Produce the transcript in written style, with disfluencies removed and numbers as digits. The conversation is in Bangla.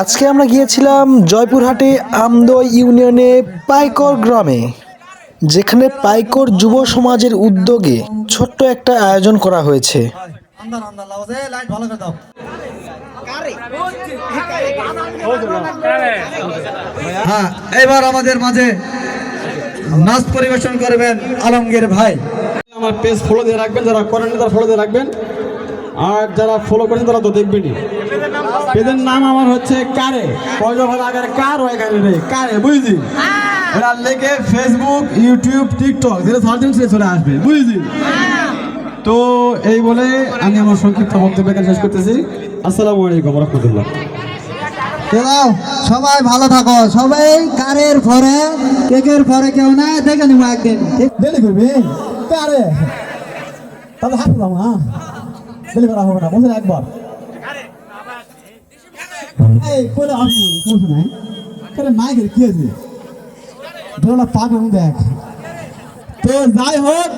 আজকে আমরা গিয়েছিলাম জয়পুরহাটে আমদই ইউনিয়নে পাইকর গ্রামে, যেখানে পাইকর যুব সমাজের উদ্যোগে ছোট্ট একটা আয়োজন করা হয়েছে। হ্যাঁ, এবার আমাদের মাঝে নাচ পরিবেশন করবেন আলমগীর ভাই। আমার পেজ ফলো দিয়ে রাখবেন, যারা করেন তারা ফলো দিয়ে রাখবেন, আর যারা ফলো করেন তারা তো দেখবেনই। পেজের নাম আমার হচ্ছে কারে আগের কার ওইখানে রে কারে, বুঝলি? এটা লেগে ফেসবুক, ইউটিউব, টিকটক যেটা সার্চ সে চলে আসবে, বুঝলি? তো এই বলে আমি আমার সংক্ষিপ্ত বক্তব্য এখানে শেষ করতেছি। আসসালামু আলাইকুম রহমতুল্লাহ। সবাই ভালো থাকো, সবাই কারের পরে কেকের পরে কেউ না দেখে নিবো একদিন। ডেলি করবি কারে, তাহলে হাত দাও। হ্যাঁ, ডেলি করা হবে না, বলছেন একবার। এই কোলে আসবো সমস্যা নাই, কেন মাইকের কি আছে, ধরো না পাক দেখ। তো যাই হোক।